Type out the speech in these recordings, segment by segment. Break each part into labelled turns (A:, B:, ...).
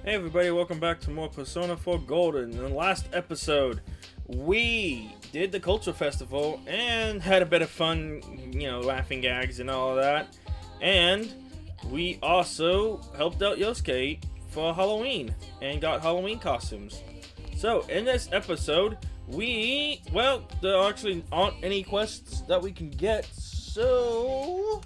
A: Hey everybody, welcome back to more Persona 4 Golden. In the last episode, we did the Culture Festival and had a bit of fun, laughing gags and all of that. And we also helped out Yosuke for Halloween and got Halloween costumes. So, in this episode, there actually aren't any quests that we can get, so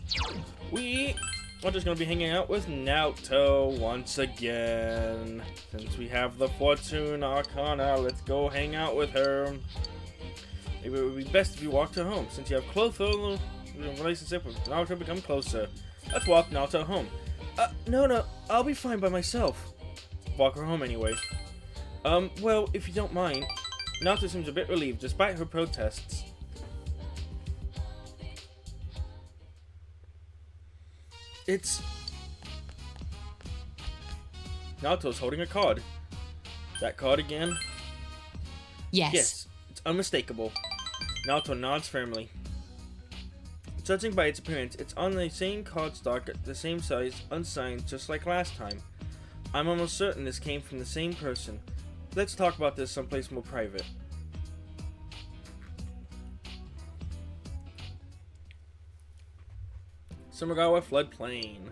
A: we are just going to be hanging out with Naoto once again. Since we have the Fortune Arcana, let's go hang out with her. Maybe it would be best if you walked her home. Since you have closer relationship with Naoto, become closer. Let's walk Naoto home. No, I'll be fine by myself. Walk her home anyway. Well, if you don't mind. Naoto seems a bit relieved, despite her protests. Naoto's holding a card. That card again?
B: Yes,
A: it's unmistakable. Naoto nods firmly. Judging by its appearance, it's on the same cardstock, the same size, unsigned, just like last time. I'm almost certain this came from the same person. Let's talk about this someplace more private. Sumagawa Floodplain.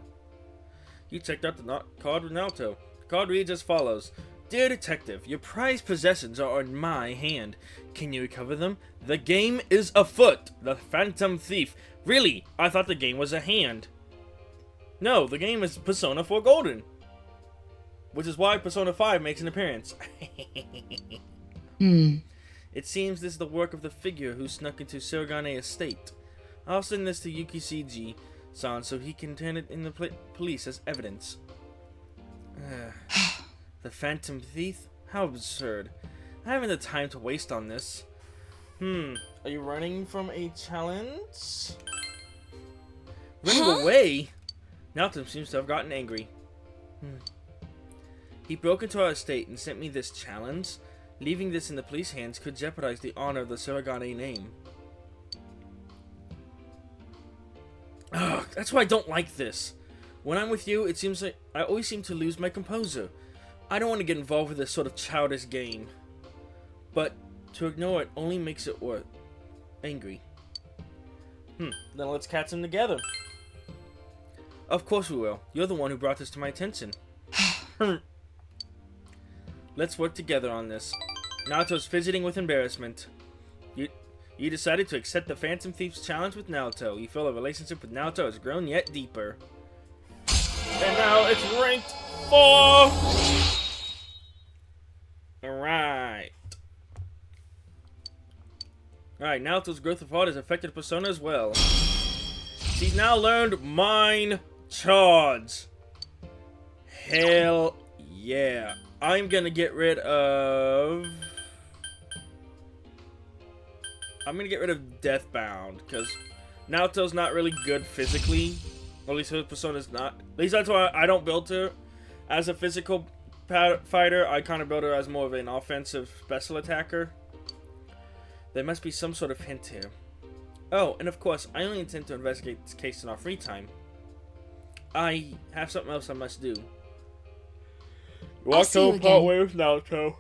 A: You checked out the card with Naoto. The card reads as follows. Dear Detective, your prized possessions are in my hand. Can you recover them? The game is afoot. The Phantom Thief. Really? I thought the game was a hand. No, the game is Persona 4 Golden. Which is why Persona 5 makes an appearance. It seems this is the work of the figure who snuck into Surigane Estate. I'll send this to Yukishiji-san so he can turn it in the police as evidence. The Phantom Thief? How absurd. I haven't the time to waste on this. Are you running from a challenge? Running away? Naoto seems to have gotten angry. He broke into our estate and sent me this challenge. Leaving this in the police hands could jeopardize the honor of the Surigane name. Ugh, that's why I don't like this. When I'm with you, it seems like I always seem to lose my composure. I don't want to get involved with this sort of childish game. But to ignore it only makes it angry. Then let's catch them together. Of course we will. You're the one who brought this to my attention. Let's work together on this. Naoto's fidgeting with embarrassment. You decided to accept the Phantom Thief's challenge with Naoto. You feel the relationship with Naoto has grown yet deeper. And now it's ranked 4! Alright, Naoto's growth of heart has affected Persona as well. She's now learned Mind Charge. Hell yeah. I'm gonna get rid of Deathbound, because Naoto's not really good physically. At least her Persona's not. At least that's why I don't build her as a physical fighter. I kind of build her as more of an offensive special attacker. There must be some sort of hint here. Oh, and of course, I only intend to investigate this case in our free time. I have something else I must do. Walk home partway with Naoto.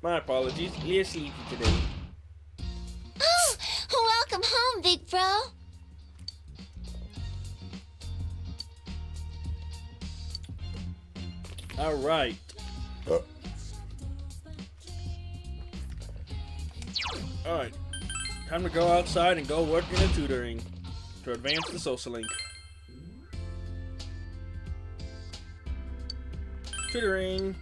A: My apologies. You're sleepy today.
C: Oh, welcome home, big bro.
A: Alright. Alright. Time to go outside and go work in the tutoring to advance the social link. Tutoring.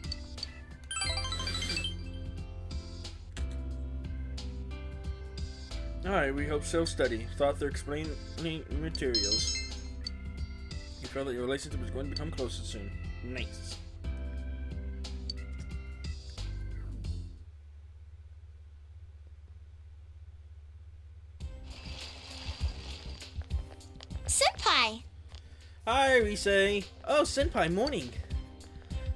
A: Alright, we hope so. Study. Thought they're explaining materials. You feel that your relationship is going to become closer soon. Nice.
C: Senpai!
A: Hi, Risei. Oh, Senpai, morning.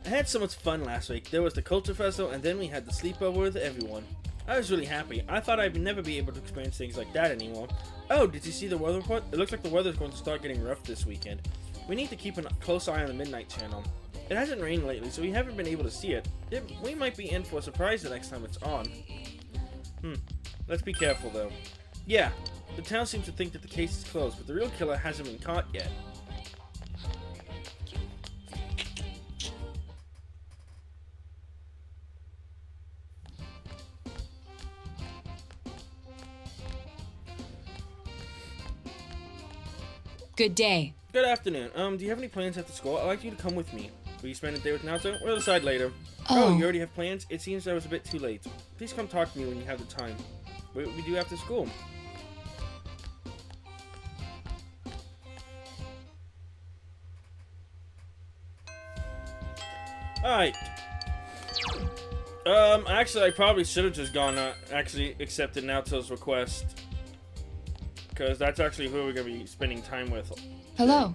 A: I had so much fun last week. There was the Culture Festival, and then we had the sleepover with everyone. I was really happy. I thought I'd never be able to experience things like that anymore. Oh, did you see the weather report? It looks like the weather's going to start getting rough this weekend. We need to keep a close eye on the Midnight Channel. It hasn't rained lately, so we haven't been able to see it. We might be in for a surprise the next time it's on. Let's be careful, though. Yeah, the town seems to think that the case is closed, but the real killer hasn't been caught yet.
B: Good day.
A: Good afternoon. Do you have any plans after school? I'd like you to come with me. Will you spend a day with Naoto? We'll decide later. Oh, you already have plans? It seems I was a bit too late. Please come talk to me when you have the time. What will we do after school? Alright. Actually, I probably should have just gone, actually accepted Naoto's request. Because that's actually who we're going to be spending time with.
B: Hello.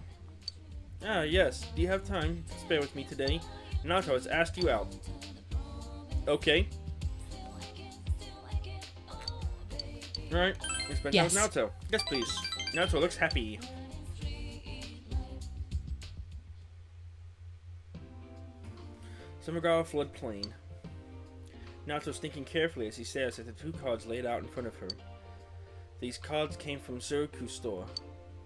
A: Ah, yes. Do you have time to spare with me today? Nanako has asked you out. Okay. Alright, we spend time with Naoto. Yes, please. Naoto looks happy. Summergawa floodplain. Naoto's thinking carefully as he stares at the two cards laid out in front of her. These cards came from Suruku's store.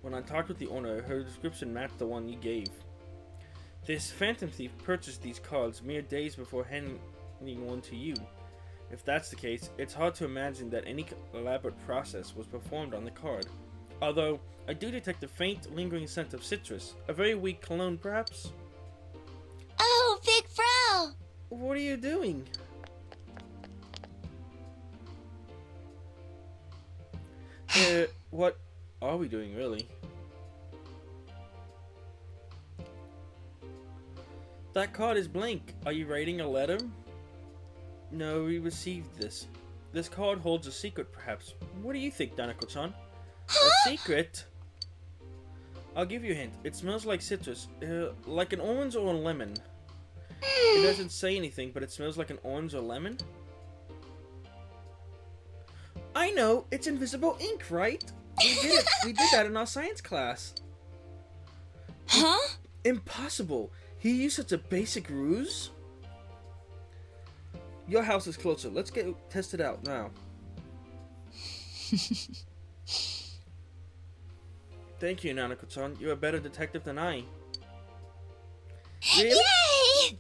A: When I talked with the owner, her description matched the one you gave. This phantom thief purchased these cards mere days before handing one to you. If that's the case, it's hard to imagine that any elaborate process was performed on the card. Although, I do detect a faint, lingering scent of citrus. A very weak cologne, perhaps?
C: Oh, Big Bro!
A: What are you doing? What are we doing, really? That card is blank. Are you writing a letter? No, we received this. This card holds a secret, perhaps. What do you think, Nanako-chan? A secret? I'll give you a hint. It smells like citrus, like an orange or a lemon. It doesn't say anything, but it smells like an orange or lemon. I know, it's invisible ink, right? We did it. We did that in our science class.
C: Huh?
A: Impossible. He used such a basic ruse. Your house is closer. Let's get tested out now. Thank you, Nanako-chan. You're a better detective than I. Really?
C: Yay!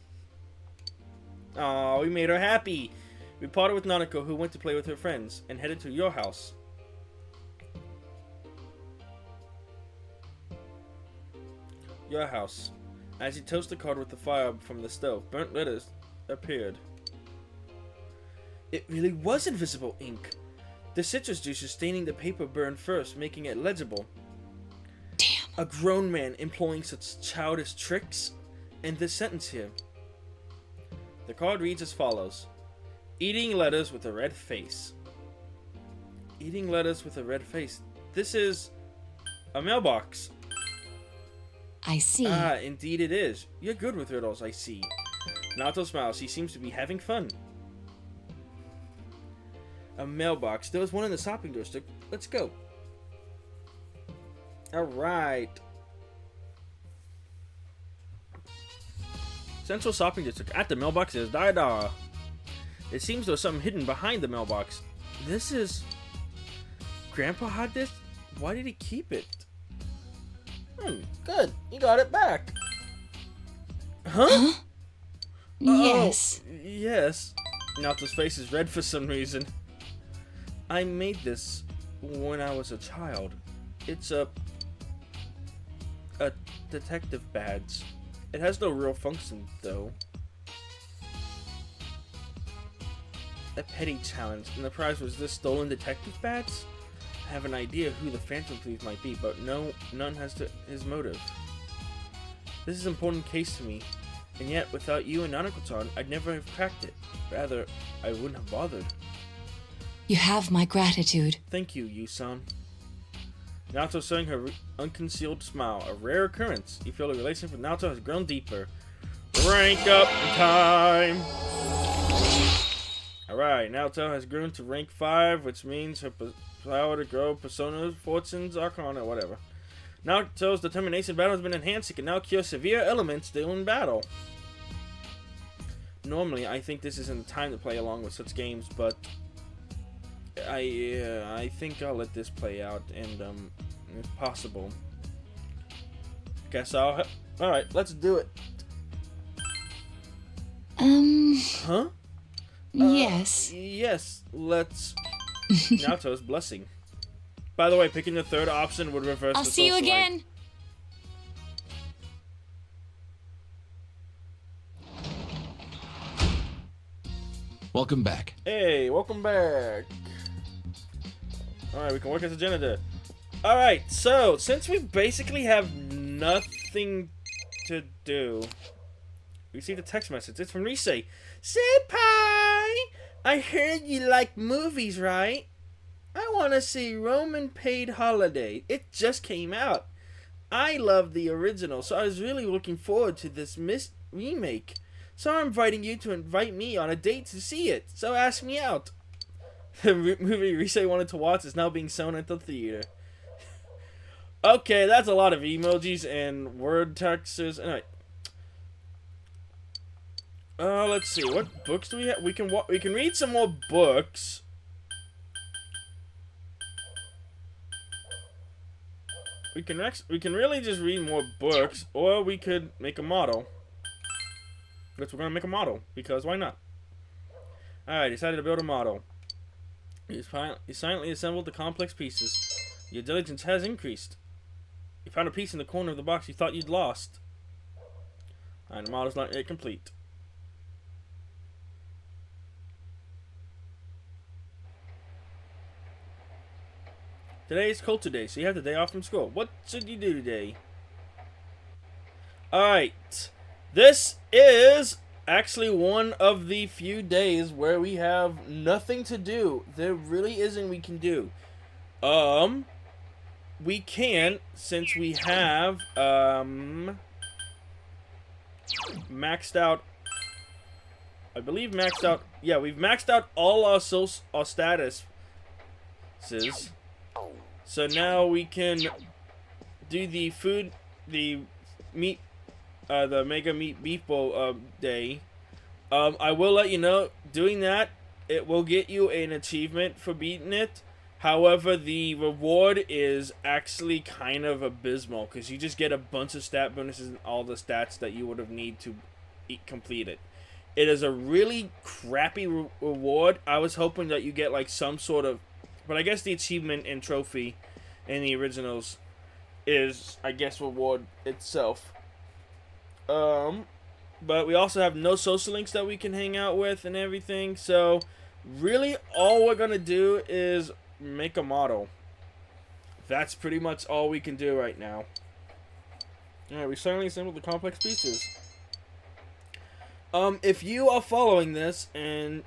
A: Aw, we made her happy. We parted with Nanako, who went to play with her friends, and headed to your house. Your house. As he toasted the card with the fire from the stove, burnt letters appeared. It really was invisible ink. The citrus juice is staining the paper burned first, making it legible.
B: Damn.
A: A grown man employing such childish tricks? And this sentence here. The card reads as follows. Eating letters with a red face. Eating letters with a red face. This is a mailbox.
B: I see.
A: Ah, indeed it is. You're good with riddles, I see. Naoto smiles. He seems to be having fun. A mailbox. There was one in the shopping district. Let's go. Alright. Central shopping district. At the mailbox is Dada. It seems there was something hidden behind the mailbox. This is... Grandpa had this? Why did he keep it? Good. You got it back. Huh?
B: Yes.
A: Oh, yes. Naoto's face is red for some reason. I made this when I was a child. It's a detective badge. It has no real function, though. A petty challenge, and the prize was this stolen detective badge? I have an idea who the phantom thief might be, but none has his motive. This is an important case to me, and yet without you and Nanako-chan, I'd never have cracked it. Rather, I wouldn't have bothered.
B: You have my gratitude.
A: Thank you, Yu-san. Naoto showing her unconcealed smile, a rare occurrence. You feel the relationship with Naoto has grown deeper. Rank up time! Alright, Naoto has grown to rank 5, which means her power to grow personas, fortunes, arcana, whatever. Naruto's determination in battle has been enhanced. He can now cure severe ailments still in battle. Normally, I think this isn't the time to play along with such games, but I think I'll let this play out, and if possible, guess I'll. All right, let's do it. Huh?
B: Yes.
A: Yes, let's. Naruto's blessing. By the way, picking the third option would reverse
B: I'll
A: the
B: see you
A: social link.
B: again.
D: Welcome back.
A: Hey, welcome back. Alright, we can work as a janitor. Alright, so, since we basically have nothing to do, we received a text message. It's from Rise. Senpai! I heard you like movies, right? I want to see Roman Paid Holiday. It just came out. I love the original, so I was really looking forward to this remake. So I'm inviting you to invite me on a date to see it. So ask me out. The movie Rise wanted to watch is now being shown at the theater. Okay, that's a lot of emojis and word textures. Alright. Let's see. What books do we have? We can read some more books. We can really just read more books, or we could make a model. Which we're gonna make a model, because why not? Alright, decided to build a model. You silently assembled the complex pieces. Your diligence has increased. You found a piece in the corner of the box you thought you'd lost. Alright, the model's not yet complete. Today is culture day, so you have the day off from school. What should you do today? Alright. This is actually one of the few days where we have nothing to do. There really isn't we can do. We can, since we have, maxed out, I believe maxed out, yeah, we've maxed out all our statuses. So now we can do the meat, the Mega Meat Beef Bowl day. I will let you know, doing that, it will get you an achievement for beating it. However, the reward is actually kind of abysmal, because you just get a bunch of stat bonuses and all the stats that you would have need to complete it. It is a really crappy reward. I was hoping that you get like some sort of, but I guess the achievement and trophy in the originals is, I guess, reward itself. But we also have no social links that we can hang out with and everything. So, really, all we're gonna do is make a model. That's pretty much all we can do right now. Alright, we certainly assembled the complex pieces. If you are following this and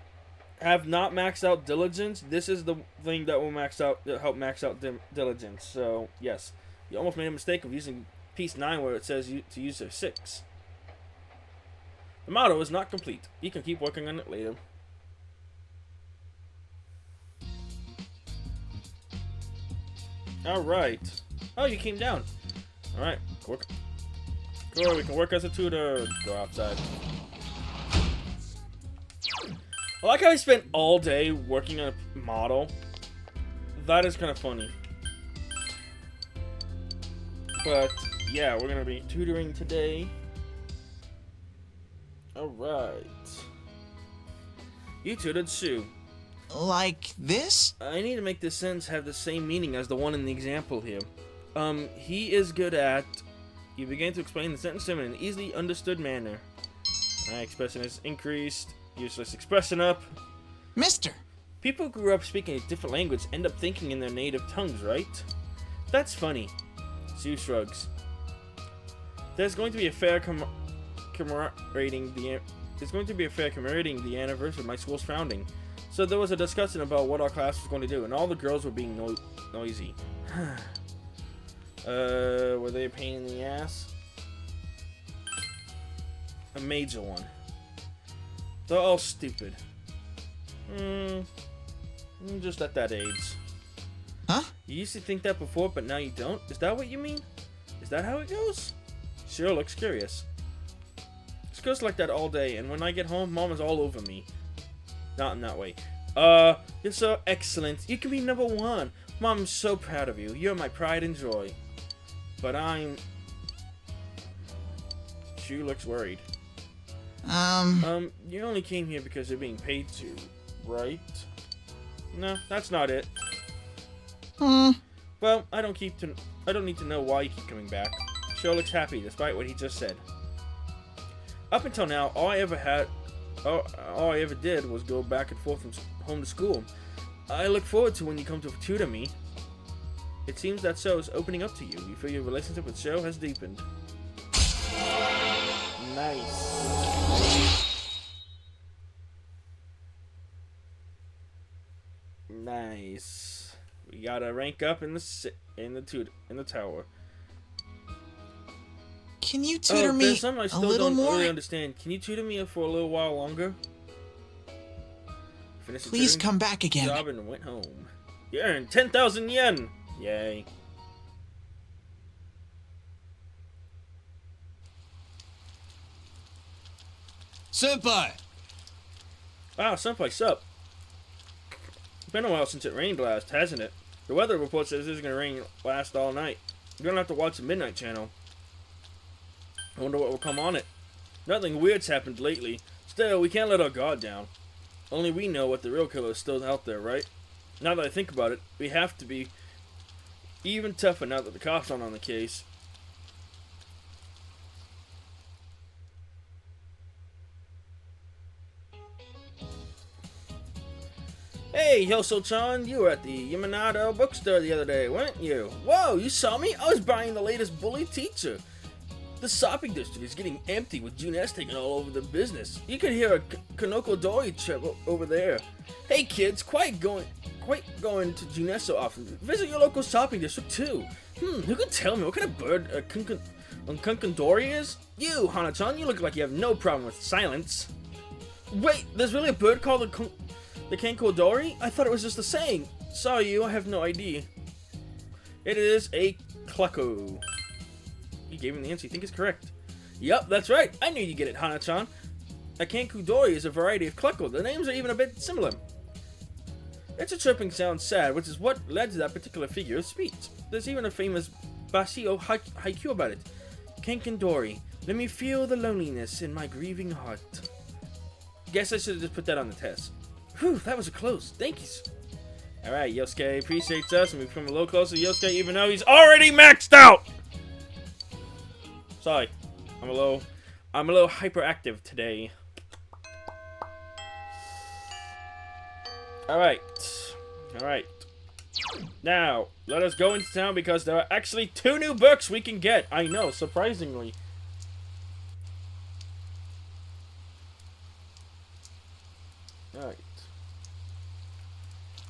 A: have not maxed out diligence, this is the thing that will help max out diligence. So, yes. You almost made a mistake of using piece 9 where it says to use a 6. The model is not complete. You can keep working on it later. Alright. Oh, you came down. Alright. Work. Cool, we can work as a tutor. Go outside. I like how I spent all day working on a model. That is kind of funny. But, yeah, we're going to be tutoring today. Alright. You tutored Sue.
E: Like this?
A: I need to make this sentence have the same meaning as the one in the example here. He is good at... You began to explain the sentence to him in an easily understood manner. Expression is increased. Useless expression up.
E: Mister!
A: People who grew up speaking a different language end up thinking in their native tongues, right? That's funny. Sue shrugs. There's going to be a fair commemorating the anniversary of my school's founding. So there was a discussion about what our class was going to do, and all the girls were being noisy. Were they a pain in the ass? A major one. They're all stupid. Just at that age.
E: Huh?
A: You used to think that before, but now you don't? Is that what you mean? Is that how it goes? Sure looks curious. It goes like that all day, and when I get home, Mom is all over me. Not in that way. You're so excellent. You can be number one. Mom, I'm so proud of you. You're my pride and joy. But She looks worried. You only came here because you're being paid to, right? No, that's not it. Well, I don't need to know why you keep coming back. Sure looks happy, despite what he just said. Up until now, all I ever did was go back and forth from home to school. I look forward to when you come to tutor me. It seems that Sho is opening up to you. You feel your relationship with Sho has deepened. Nice. Nice. We gotta rank up in the tower.
E: Can you tutor me
A: there's something I
E: a
A: still
E: little
A: don't
E: more?
A: really understand. Can you tutor me for a little while longer? Finish the
E: Please
A: tutoring
E: come back again.
A: job and went home. You earned 10,000 yen! Yay.
D: Senpai!
A: Wow, Senpai, sup? Been a while since it rained last, hasn't it? The weather report says it's gonna rain last all night. You're gonna have to watch the Midnight Channel. I wonder what will come on it. Nothing weird's happened lately. Still, we can't let our guard down. Only we know what the real killer is still out there, right? Now that I think about it, we have to be even tougher now that the cops aren't on the case. Hey, Yoso-chan, you were at the Yamanado bookstore the other day, weren't you? Whoa, you saw me? I was buying the latest Bully Teacher. The shopping district is getting empty with Junes taking all over the business. You can hear a Kanoko Dori trip over there. Hey kids, quite going to Junes so often. Visit your local shopping district too. Who can tell me what kind of bird a Kunkundori is? You, Hana-chan, you look like you have no problem with silence. Wait, there's really a bird called the Kankudori? I thought it was just a saying. Sorry, I have no idea. It is a clucko. You gave him the answer you think is correct. Yup, that's right. I knew you'd get it, Hana-chan. A Kankudori is a variety of clucko. The names are even a bit similar. Its chirping sounds sad, which is what led to that particular figure of speech. There's even a famous Bashio haiku about it. Kankudori, let me feel the loneliness in my grieving heart. Guess I should have just put that on the test. Whew, that was a close. Thank you. Alright, Yosuke appreciates us, and we've come a little closer to Yosuke, even though he's already maxed out! Sorry, I'm a little hyperactive today. Alright. Now, let us go into town because there are actually 2 new books we can get. I know, surprisingly.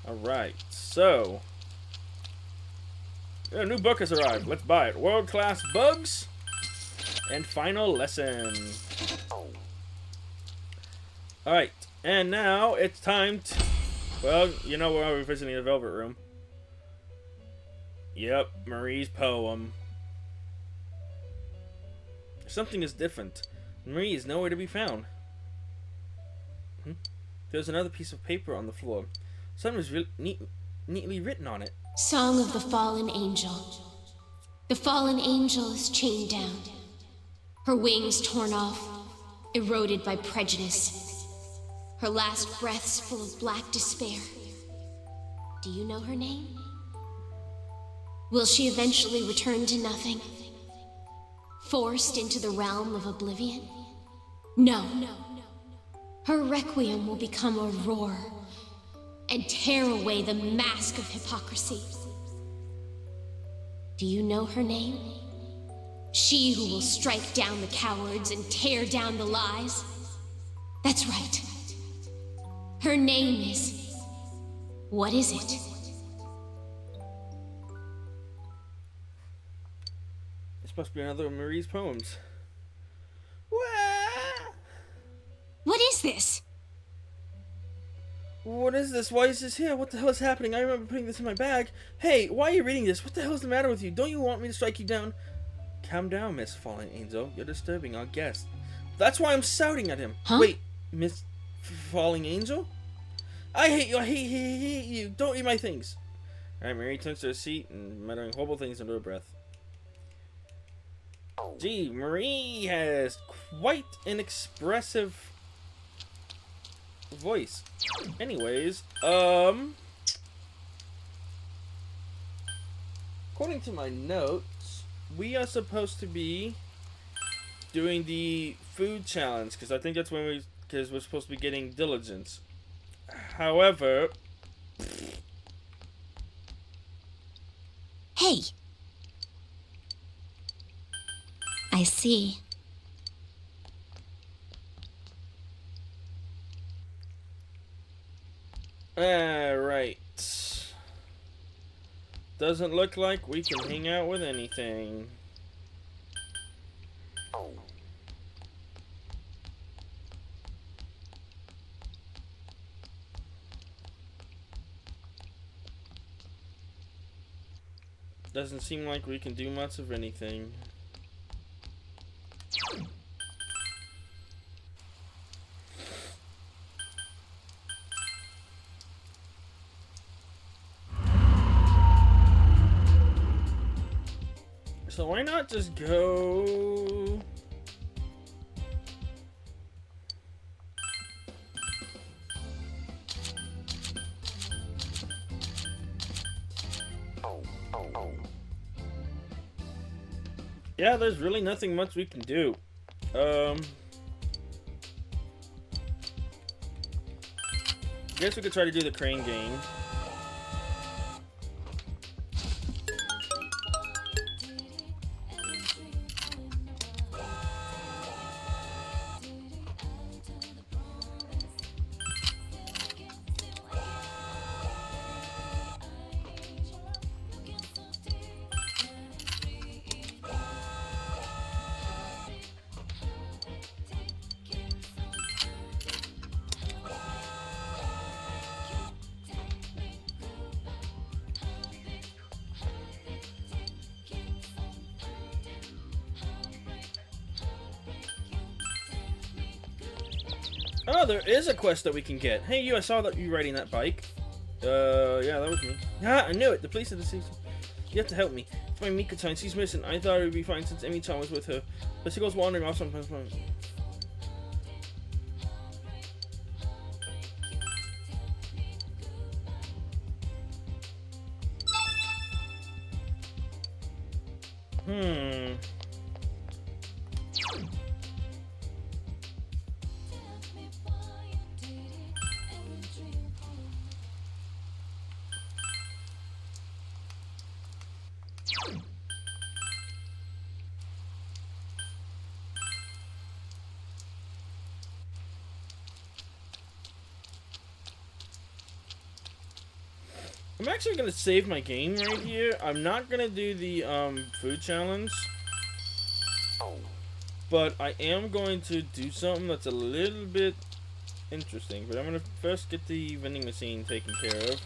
A: Alright, so a new book has arrived. Let's buy it. World Class Bugs and Final Lesson. Alright, and now it's time to... Well, you know we're visiting the Velvet Room. Yep, Marie's poem. Something is different. Marie is nowhere to be found. There's another piece of paper on the floor. Something was neatly written on it.
B: Song of the Fallen Angel. The fallen angel is chained down. Her wings torn off, eroded by prejudice. Her last breaths full of black despair. Do you know her name? Will she eventually return to nothing? Forced into the realm of oblivion? No. Her requiem will become a roar and tear away the mask of hypocrisy. Do you know her name? She who will strike down the cowards and tear down the lies? That's right. Her name is... What is it?
A: This must be another of Marie's poems.
B: What is this?
A: What is this? Why is this here? What the hell is happening? I remember putting this in my bag. Hey, why are you reading this? What the hell is the matter with you? Don't you want me to strike you down? Calm down, Miss Fallen Angel. You're disturbing our guest. That's why I'm shouting at him.
B: Huh?
A: Wait, Miss Falling Angel? I hate you. I hate you. Don't eat my things. Alright, Mary turns to her seat and muttering horrible things under her breath. Gee, Marie has quite an expressive voice. Anyways, according to my notes, we are supposed to be doing the food challenge, because I think that's when we're supposed to be getting diligence. However,
C: Hey. I see.
A: right. Doesn't look like we can hang out with anything. Doesn't seem like we can do much of anything. So why not just go... Yeah, there's really nothing much we can do. Guess we could try to do the crane game. Oh, there is a quest that we can get. Hey, you, I saw that you riding that bike. Yeah, that was me. Ah, I knew it. The police are deceased. You have to help me. It's my Mika-chan. She's missing. I thought it would be fine since Emi-chan was with her. But she goes wandering off sometimes. I'm actually gonna save my game right here. I'm not gonna do the food challenge, but I am going to do something that's a little bit interesting. But I'm gonna first get the vending machine taken care of.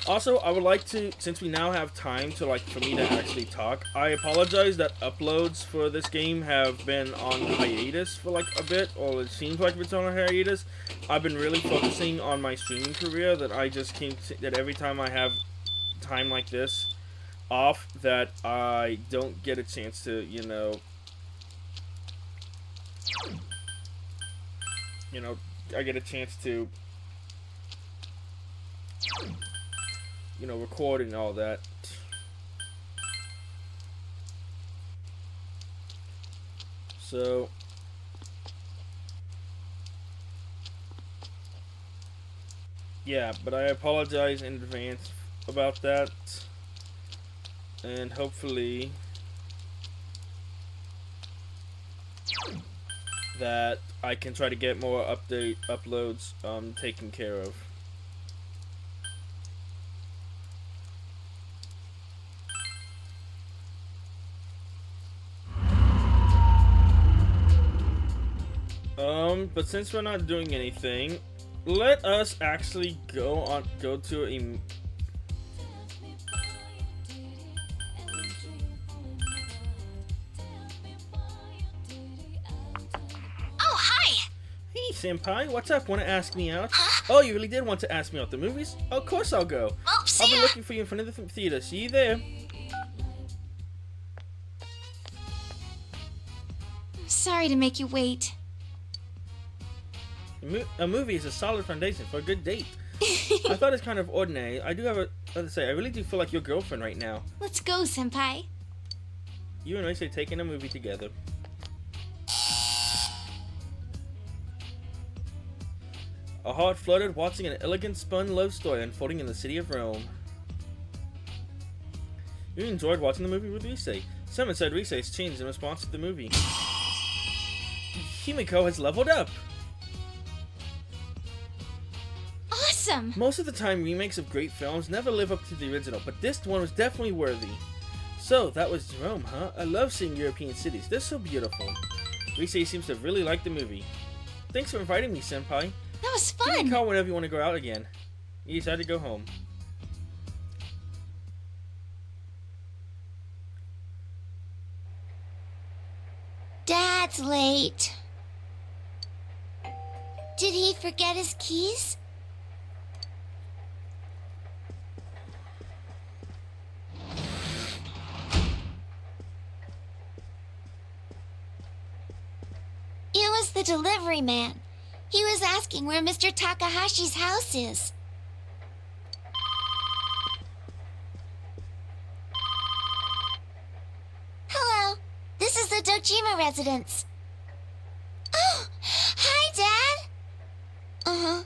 A: Also, I would like to, since we now have time to, like, for me to actually talk, I apologize that uploads for this game have been on hiatus for, like, a bit, or it seems like it's on a hiatus. I've been really focusing on my streaming career, that I just can't, that every time I have time like this off, that I don't get a chance to, you know, I get a chance to, you know, record and all that. So yeah, but I apologize in advance about that, and hopefully that I can try to get more uploads taken care of. But since we're not doing anything, let us actually go to a... Senpai. What's up? Want to ask me out? Oh, you really did want to ask me out the movies? Of course I'll go. I'll be looking for you in front of the theater. See you there.
C: Sorry to make you wait.
A: A movie is a solid foundation for a good date. I thought it's kind of ordinary. I really do feel like your girlfriend right now.
C: Let's go, Senpai.
A: You and I say taking a movie together. A heart fluttered watching an elegant spun love story unfolding in the city of Rome. You enjoyed watching the movie with Rise. Someone said Rise has changed in response to the movie. Himiko has leveled up.
C: Awesome.
A: Most of the time, remakes of great films never live up to the original, but this one was definitely worthy. So, that was Rome, huh? I love seeing European cities. They're so beautiful. Rise seems to really like the movie. Thanks for inviting me, Senpai.
C: That was
A: Give me
C: fun.
A: a call whenever you want to go out again. You decided to go home.
C: Dad's late. Did he forget his keys? It was the delivery man. He was asking where Mr. Takahashi's house is. Hello, this is the Dojima residence. Oh, hi, Dad. Uh-huh.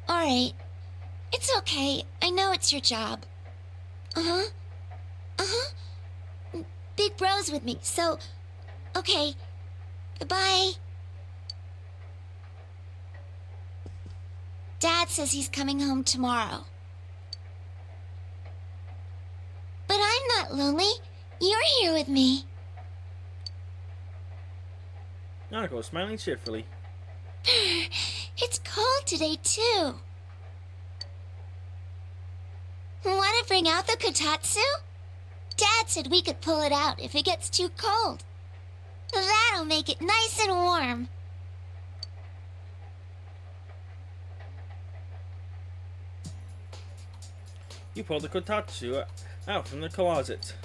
C: All right. It's okay. I know it's your job. Uh-huh. Uh-huh. Big Bro's with me, so... Okay. Goodbye. Dad says he's coming home tomorrow. But I'm not lonely. You're here with me.
A: Nanako was smiling cheerfully.
C: It's cold today, too. Want to bring out the kotatsu? Dad said we could pull it out if it gets too cold. That'll make it nice and warm.
A: You pulled the kotatsu out from the closet.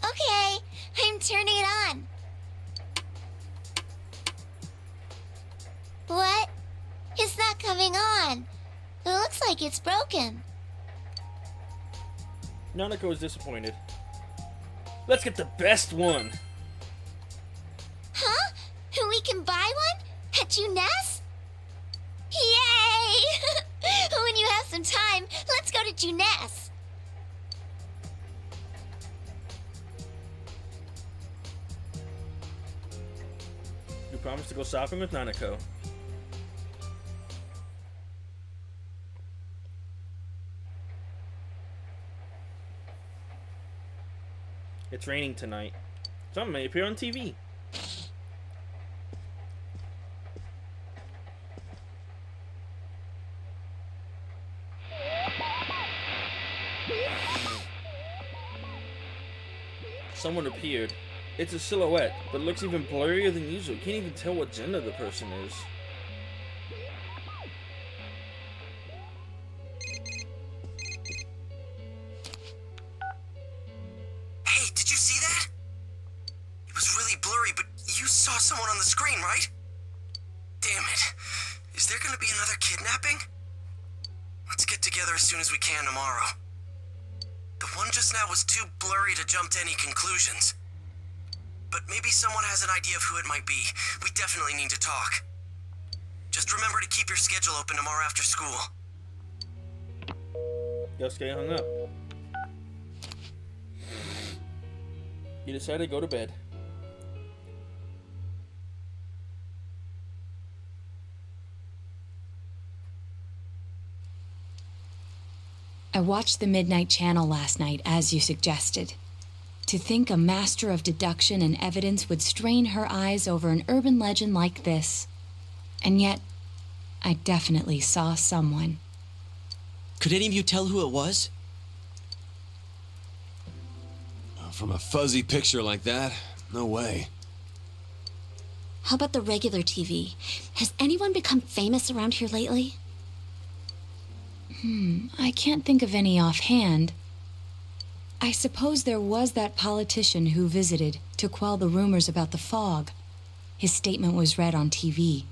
C: Okay, I'm turning it on. What? It's not coming on. It looks like it's broken.
A: Nanako was disappointed. Let's get the best one.
C: Huh? We can buy one? At Juness? Yay! When you have some time, let's go to Juness.
A: You promised to go shopping with Nanako. It's raining tonight. Something may appear on TV. Someone appeared. It's a silhouette, but it looks even blurrier than usual. You can't even tell what gender the person is.
F: Hey, did you see that? It was really blurry, but you saw someone on the screen, right? Damn it. Is there gonna be another kidnapping? Let's get together as soon as we can tomorrow. The one just now was too blurry to jump to any conclusions. But maybe someone has an idea of who it might be. We definitely need to talk. Just remember to keep your schedule open tomorrow after school.
A: Yosuke hung up. You decided to go to bed.
G: I watched the Midnight Channel last night, as you suggested. To think a master of deduction and evidence would strain her eyes over an urban legend like this. And yet, I definitely saw someone.
D: Could any of you tell who it was?
H: From a fuzzy picture like that, no way.
B: How about the regular TV? Has anyone become famous around here lately?
G: I can't think of any offhand. I suppose there was that politician who visited to quell the rumors about the fog. His statement was read on TV.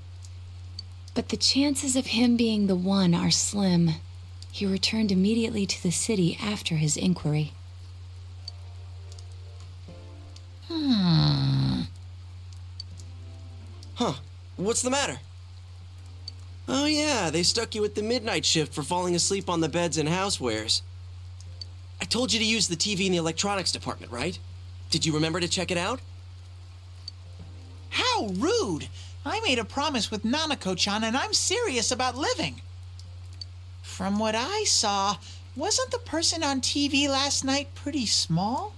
G: But the chances of him being the one are slim. He returned immediately to the city after his inquiry.
D: Huh. What's the matter? Oh yeah, they stuck you at the midnight shift for falling asleep on the beds and housewares. I told you to use the TV in the electronics department, right? Did you remember to check it out?
E: How rude! I made a promise with Nanako-chan and I'm serious about living. From what I saw, wasn't the person on TV last night pretty small?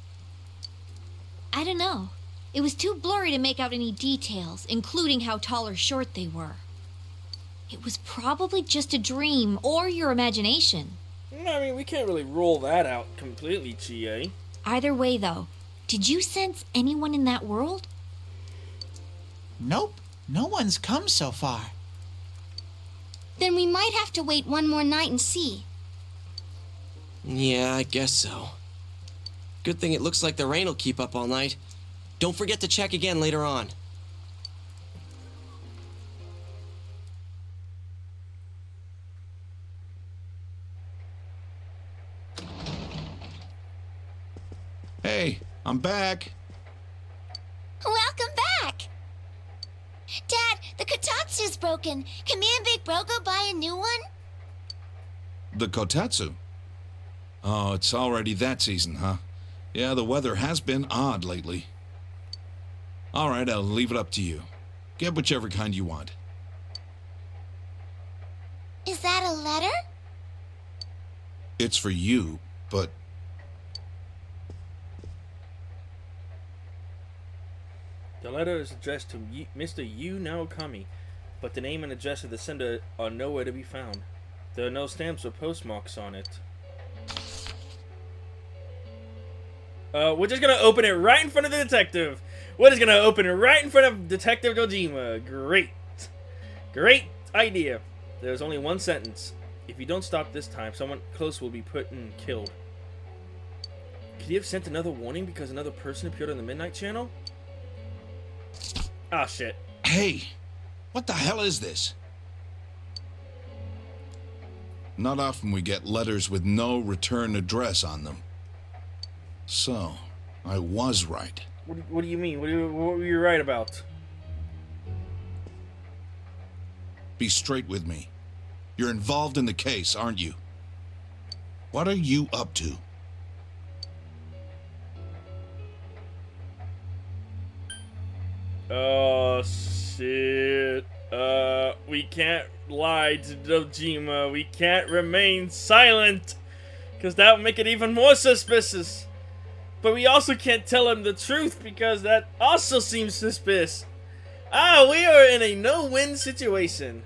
B: I don't know. It was too blurry to make out any details, including how tall or short they were. It was probably just a dream or your imagination.
A: I mean, we can't really rule that out completely, GA.
B: Either way, though, did you sense anyone in that world?
E: Nope, no one's come so far.
C: Then we might have to wait one more night and see.
D: Yeah, I guess so. Good thing it looks like the rain will keep up all night. Don't forget to check again later on.
H: Hey, I'm back.
C: Welcome back! Dad, the kotatsu's broken. Can me and Big Bro go buy a new one?
H: The kotatsu. Oh, it's already that season, huh? Yeah, the weather has been odd lately. All right, I'll leave it up to you. Get whichever kind you want.
C: Is that a letter?
H: It's for you, but
A: The letter is addressed to Mr. Yu Naokami, but the name and address of the sender are nowhere to be found. There are no stamps or postmarks on it. We're just gonna open it right in front of the detective. We're just gonna open it right in front of Detective Dojima. Great. Great idea. There's only one sentence. If you don't stop this time, someone close will be put and killed. Could he have sent another warning because another person appeared on the Midnight Channel? Ah, shit.
H: hey, what the hell is this? Not often we get letters with no return address on them. So, I was right.
A: What do you mean? What were you right about?
H: Be straight with me. You're involved in the case, aren't you? What are you up to?
A: Oh, shit. We can't lie to Dojima. We can't remain silent. Because that would make it even more suspicious. But we also can't tell him the truth because that also seems suspicious. Ah, we are in a no-win situation.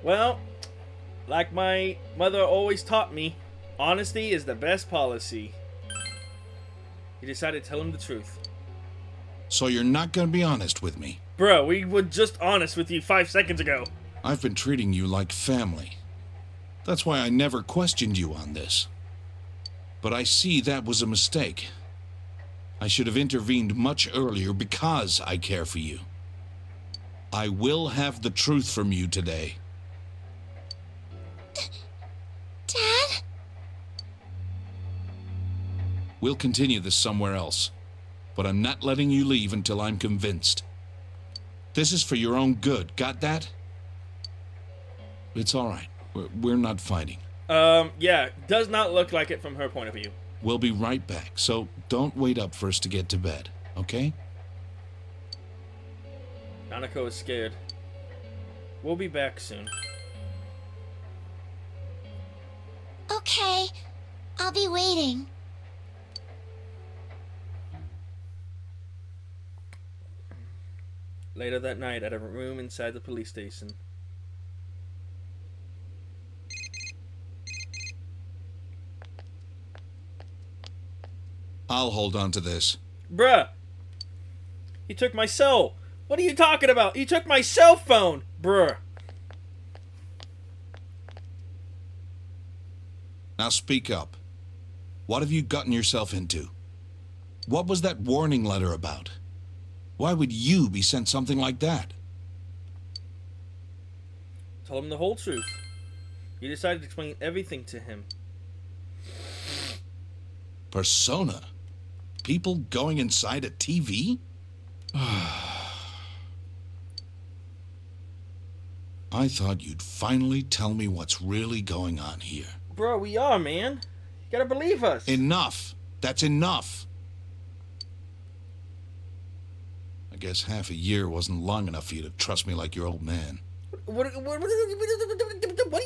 A: Well, like my mother always taught me, honesty is the best policy. He decided to tell him the truth.
H: So you're not gonna be honest with me?
A: Bro, we were just honest with you 5 seconds ago.
H: I've been treating you like family. That's why I never questioned you on this. But I see that was a mistake. I should have intervened much earlier because I care for you. I will have the truth from you today.
C: Dad?
H: We'll continue this somewhere else, but I'm not letting you leave until I'm convinced. This is for your own good, got that? It's all right. We're not fighting.
A: Yeah, does not look like it from her point of view.
H: We'll be right back, so don't wait up for us to get to bed, okay?
A: Nanako is scared. We'll be back soon.
C: Okay, I'll be waiting.
A: Later that night at a room inside the police station.
H: I'll hold on to this.
A: Bruh! He took my cell! What are you talking about? You took my cell phone, bruh.
H: Now speak up. What have you gotten yourself into? What was that warning letter about? Why would you be sent something like that?
A: Tell him the whole truth. You decided to explain everything to him.
H: Persona? People going inside a TV? I thought you'd finally tell me what's really going on here.
A: Bro, we are, man. You gotta believe us.
H: Enough. That's enough. I guess half a year wasn't long enough for you to trust me like your old man.
A: What do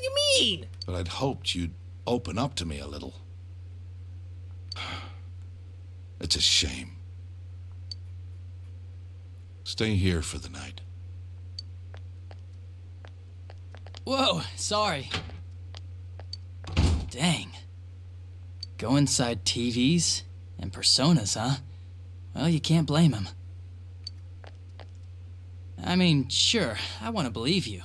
A: you mean?
H: But I'd hoped you'd open up to me a little. It's a shame. Stay here for the night.
I: Whoa, sorry. Dang. Go inside TVs and personas, huh? Well, you can't blame him. I mean, sure, I want to believe you.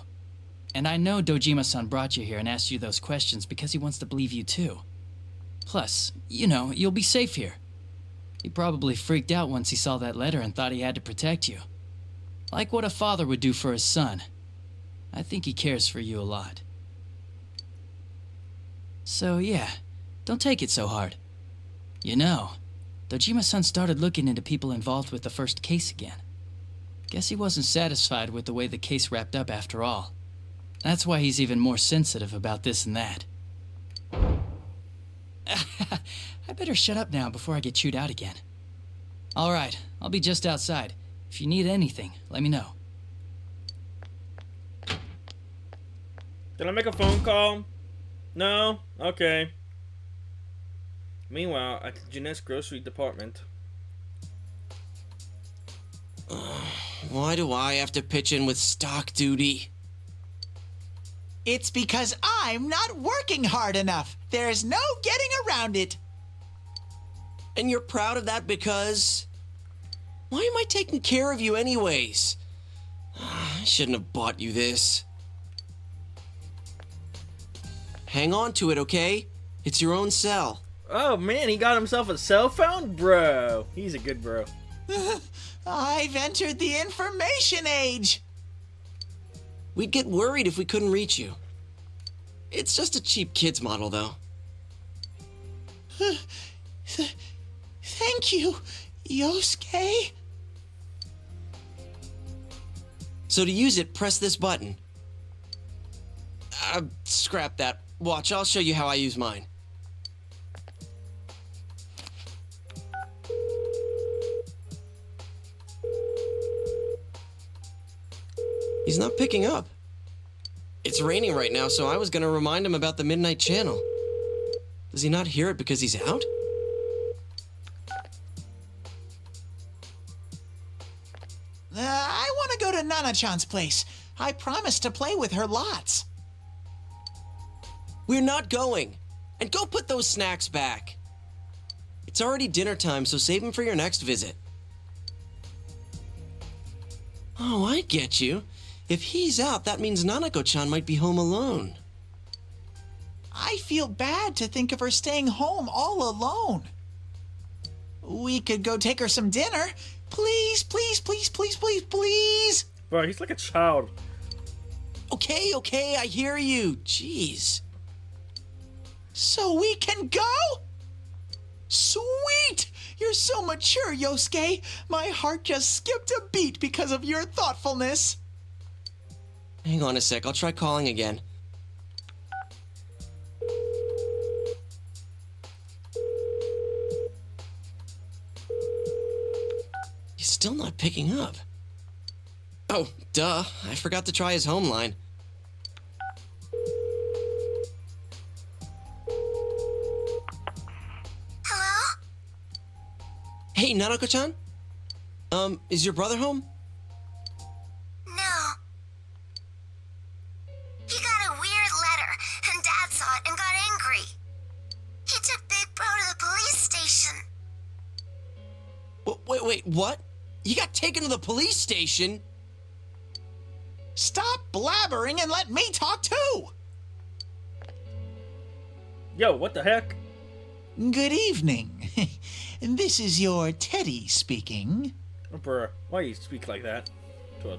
I: And I know Dojima-san brought you here and asked you those questions because he wants to believe you too. Plus, you know, you'll be safe here. He probably freaked out once he saw that letter and thought he had to protect you. Like what a father would do for his son. I think he cares for you a lot. So yeah, don't take it so hard. You know, Dojima-san started looking into people involved with the first case again. Guess he wasn't satisfied with the way the case wrapped up after all. That's why he's even more sensitive about this and that. I better shut up now before I get chewed out again. Alright, I'll be just outside. If you need anything, let me know.
A: Did I make a phone call? No? Okay. Meanwhile, at Jeanette's grocery department.
D: Why do I have to pitch in with stock duty?
E: It's because I'm not working hard enough. There's no getting around it.
D: And you're proud of that because... Why am I taking care of you anyways? I shouldn't have bought you this. Hang on to it, okay? It's your own cell.
A: Oh man, he got himself a cell phone? Bro, he's a good bro.
E: I've entered the information age.
D: We'd get worried if we couldn't reach you. It's just a cheap kid's model, though.
E: Thank you, Yosuke.
D: So to use it, press this button. Scrap that. Watch, I'll show you how I use mine. He's not picking up. It's raining right now, so I was gonna remind him about the Midnight Channel. Does he not hear it because he's out?
E: I want to go to Nana-chan's place. I promised to play with her lots.
D: We're not going. And go put those snacks back. It's already dinner time, so save them for your next visit. Oh, I get you. If he's out, that means Nanako-chan might be home alone.
E: I feel bad to think of her staying home all alone. We could go take her some dinner. Please, please, please, please, please, please.
A: Bro, he's like a child.
D: Okay, I hear you. Jeez.
E: So we can go? Sweet! You're so mature, Yosuke. My heart just skipped a beat because of your thoughtfulness.
D: Hang on a sec, I'll try calling again. He's still not picking up. Oh, duh. I forgot to try his home line.
C: Hello?
D: Hey, Nanako-chan? Is your brother home?
C: No. He got a weird letter, and Dad saw it and got angry. He took Big Bro to the police station.
D: Wait, what? He got taken to the police station?
E: Stop blabbering and let me talk too!
A: Yo, what the heck?
E: Good evening. This is your Teddy speaking.
A: Bruh, why you speak like that to a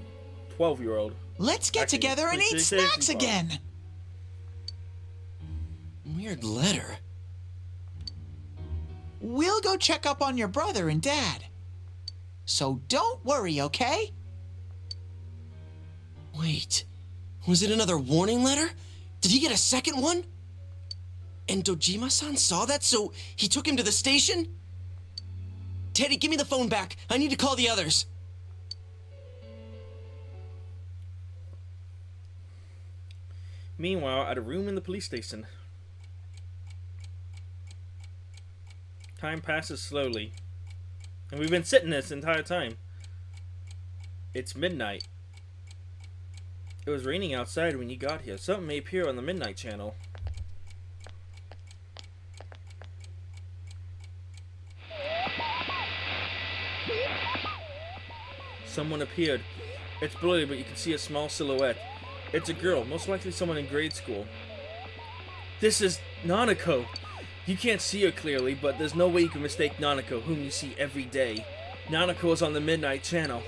A: 12-year-old?
E: Let's get together and eat snacks again.
D: Weird letter.
E: We'll go check up on your brother and dad. So don't worry, okay?
D: Wait, was it another warning letter? Did he get a second one? And Dojima-san saw that, so he took him to the station? Teddy, give me the phone back. I need to call the others.
A: Meanwhile, at a room in the police station. Time passes slowly. And we've been sitting this entire time. It's midnight. It was raining outside when you got here. Something may appear on the Midnight Channel. Someone appeared. It's blurry, but you can see a small silhouette. It's a girl, most likely someone in grade school. This is Nanako. You can't see her clearly, but there's no way you can mistake Nanako, whom you see every day. Nanako is on the Midnight Channel.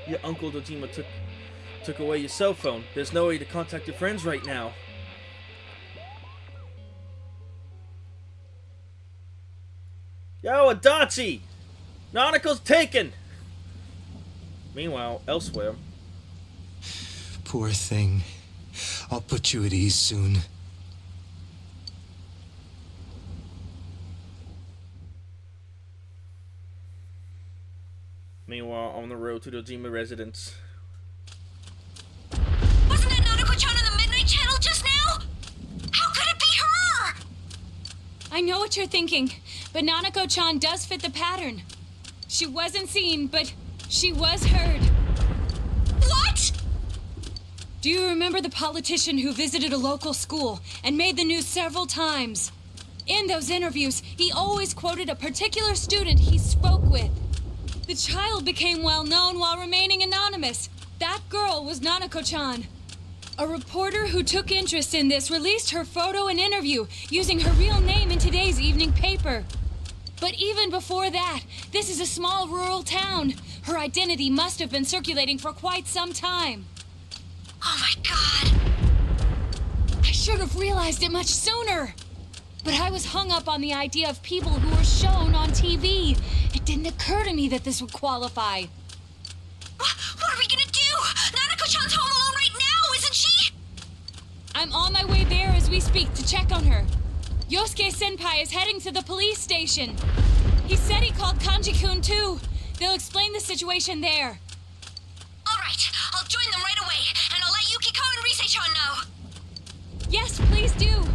A: Your Uncle Dojima took away your cell phone. There's no way to contact your friends right now. Yo, Adachi! Nanako's taken! Meanwhile, elsewhere...
F: Poor thing. I'll put you at ease soon.
A: Meanwhile, on the road to Dojima residence.
C: Wasn't that Nanako-chan on the Midnight Channel just now? How could it be her?
G: I know what you're thinking, but Nanako-chan does fit the pattern. She wasn't seen, but she was heard.
C: What?
G: Do you remember the politician who visited a local school and made the news several times? In those interviews, he always quoted a particular student he spoke with. The child became well known while remaining anonymous. That girl was Nanako-chan. A reporter who took interest in this released her photo and interview using her real name in today's evening paper. But even before that, this is a small rural town. Her identity must have been circulating for quite some time.
C: Oh my god.
G: I should have realized it much sooner. But I was hung up on the idea of people who were shown on TV. It didn't occur to me that this would qualify.
C: What are we gonna do? Nanako-chan's home alone right now, isn't she?
G: I'm on my way there as we speak to check on her. Yosuke-senpai is heading to the police station. He said he called Kanji-kun too. They'll explain the situation there.
C: All right, I'll join them right away, and I'll let Yukiko and Rise-chan know.
G: Yes, please do.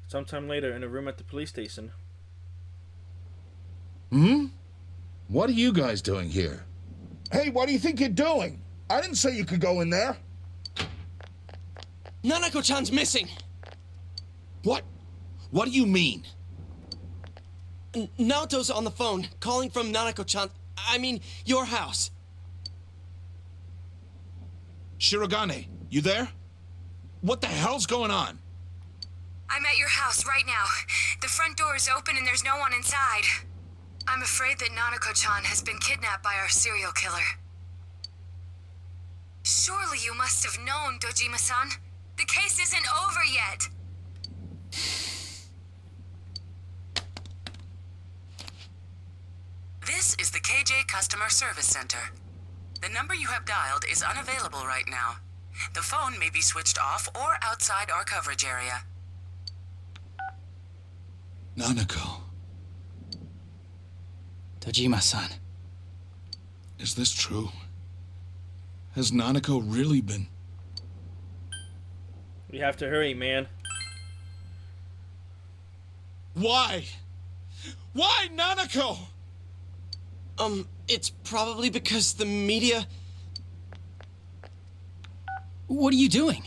A: Sometime later, in a room at the police station.
H: What are you guys doing here?
J: Hey, what do you think you're doing? I didn't say you could go in there.
D: Nanako-chan's missing.
H: What? What do you mean?
D: Naoto's on the phone, calling from Nanako-chan. I mean, your house.
H: Shirogane, you there? What the hell's going on?
K: I'm at your house right now. The front door is open and there's no one inside. I'm afraid that Nanako-chan has been kidnapped by our serial killer. Surely you must have known, Dojima-san. The case isn't over yet.
L: This is the KJ Customer Service Center. The number you have dialed is unavailable right now. The phone may be switched off or outside our coverage area.
H: Nanako,
I: Dojima-san.
H: is this true? Has Nanako really been...
A: We have to hurry, man.
H: Why? Why, Nanako?
D: It's probably because the media...
I: What are you doing?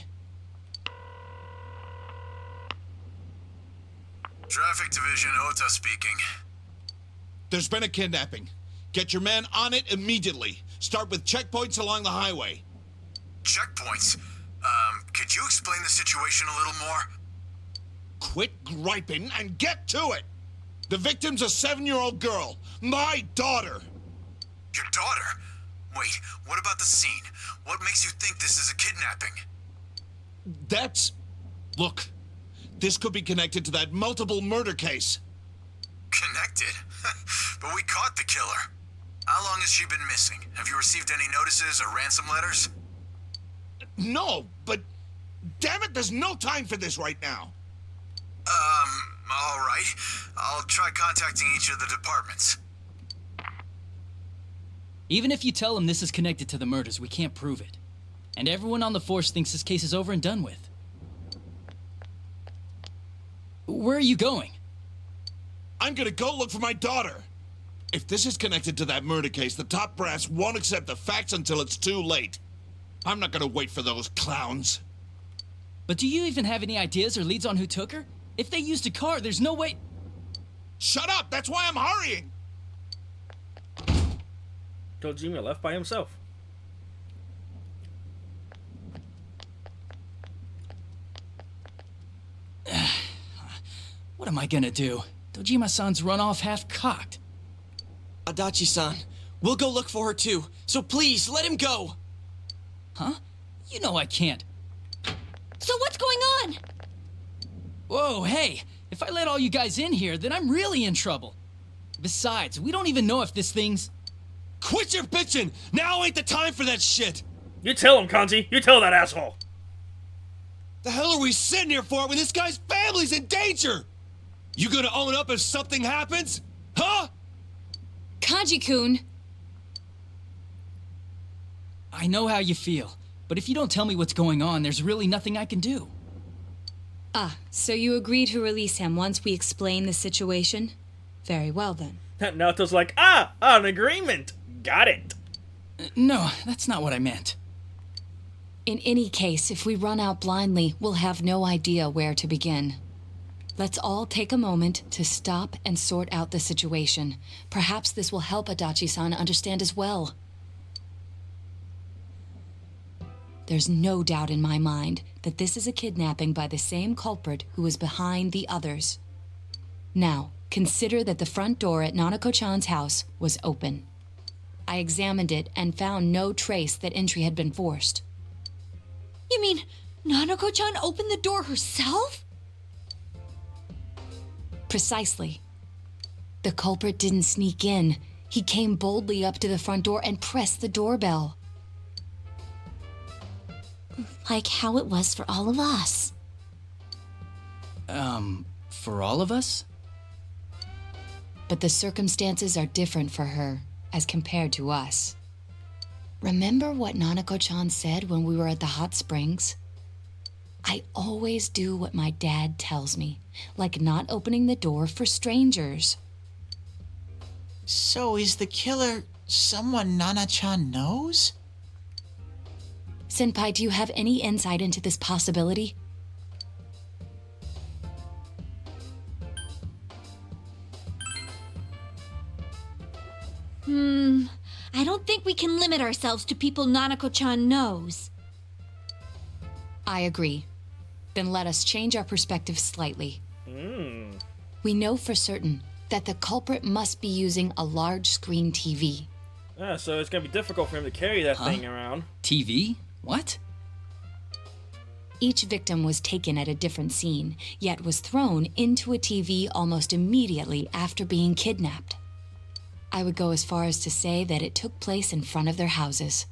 M: Traffic Division, Ota speaking.
H: There's been a kidnapping. Get your men on it immediately. Start with checkpoints along the highway.
M: Checkpoints? Could you explain the situation a little more?
H: Quit griping and get to it! The victim's a 7-year-old girl. My daughter!
M: Your daughter? Wait, what about the scene? What makes you think this is a kidnapping?
H: Look, this could be connected to that multiple murder case.
M: Connected? But we caught the killer. How long has she been missing? Have you received any notices or ransom letters?
H: No, but damn it, there's no time for this right now.
M: All right. I'll try contacting each of the departments.
I: Even if you tell them this is connected to the murders, we can't prove it. And everyone on the force thinks this case is over and done with. Where are you going?
H: I'm gonna go look for my daughter. If this is connected to that murder case, the top brass won't accept the facts until it's too late. I'm not gonna wait for those clowns.
I: But do you even have any ideas or leads on who took her? If they used a car, there's no way...
H: Shut up! That's why I'm hurrying!
A: Dojima left by himself.
I: What am I gonna do? Dojima-san's run off half-cocked.
D: Adachi-san, we'll go look for her too, so please, let him go!
I: Huh? You know I can't.
B: So what's going on?
I: Whoa, hey! If I let all you guys in here, then I'm really in trouble. Besides, we don't even know if this thing's...
D: Quit your bitching! Now ain't the time for that shit!
A: You tell him, Kanji. You tell that asshole.
D: The hell are we sitting here for when this guy's family's in danger? You gonna own up if something happens? Huh?
G: Kanji-kun!
I: I know how you feel, but if you don't tell me what's going on, there's really nothing I can do.
G: Ah, so you agree to release him once we explain the situation? Very well then.
A: Naoto's like, an agreement. Got it.
I: No, that's not what I meant.
G: In any case, if we run out blindly, we'll have no idea where to begin. Let's all take a moment to stop and sort out the situation. Perhaps this will help Adachi-san understand as well. There's no doubt in my mind that this is a kidnapping by the same culprit who is behind the others. Now, consider that the front door at Nanako-chan's house was open. I examined it and found no trace that entry had been forced.
B: You mean Nanako-chan opened the door herself?
G: Precisely. The culprit didn't sneak in. He came boldly up to the front door and pressed the doorbell.
B: Like how it was for all of us.
I: For all of us?
G: But the circumstances are different for her as compared to us. Remember what Nanako-chan said when we were at the hot springs? I always do what my dad tells me, like not opening the door for strangers.
E: So is the killer someone Nana-chan knows?
G: Senpai, do you have any insight into this possibility?
B: I don't think we can limit ourselves to people Nanako-chan knows.
G: I agree. Then let us change our perspective slightly. We know for certain that the culprit must be using a large screen TV.
A: So it's gonna be difficult for him to carry that thing around.
I: TV? What?
G: Each victim was taken at a different scene, yet was thrown into a TV almost immediately after being kidnapped. I would go as far as to say that it took place in front of their houses.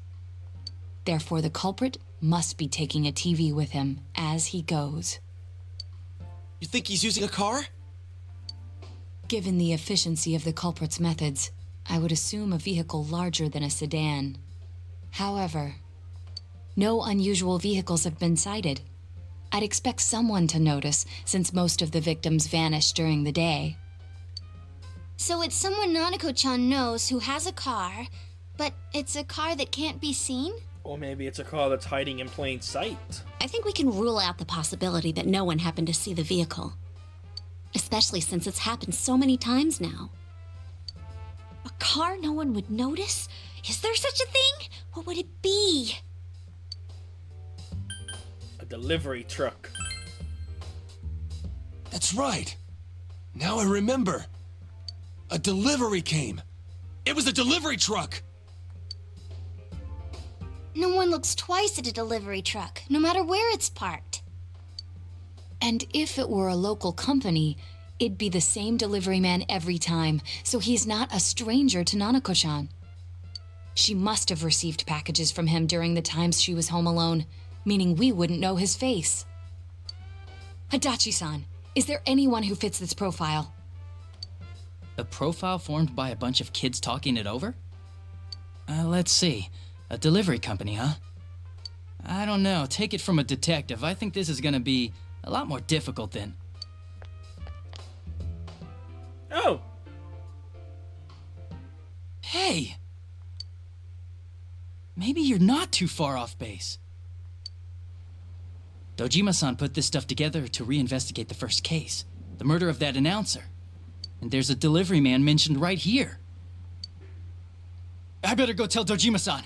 G: Therefore, the culprit must be taking a TV with him as he goes.
D: You think he's using a car?
G: Given the efficiency of the culprit's methods, I would assume a vehicle larger than a sedan. However, no unusual vehicles have been sighted. I'd expect someone to notice, since most of the victims vanished during the day.
C: So it's someone Nanako-chan knows who has a car, but it's a car that can't be seen?
A: Or maybe it's a car that's hiding in plain sight.
B: I think we can rule out the possibility that no one happened to see the vehicle. Especially since it's happened so many times now. A car no one would notice? Is there such a thing? What would it be?
A: A delivery truck.
N: That's right. Now I remember. A delivery came. It was a delivery truck.
B: No one looks twice at a delivery truck, no matter where it's parked.
G: And if it were a local company, it'd be the same delivery man every time, so he's not a stranger to Nanako-chan. She must have received packages from him during the times she was home alone, meaning we wouldn't know his face. Adachi-san, is there anyone who fits this profile?
I: A profile formed by a bunch of kids talking it over? Let's see. A delivery company, huh? I don't know. Take it from a detective. I think this is gonna be a lot more difficult than...
A: Oh!
I: Hey! Maybe you're not too far off base. Dojima-san put this stuff together to reinvestigate the first case, the murder of that announcer. And there's a delivery man mentioned right here. I better go tell Dojima-san.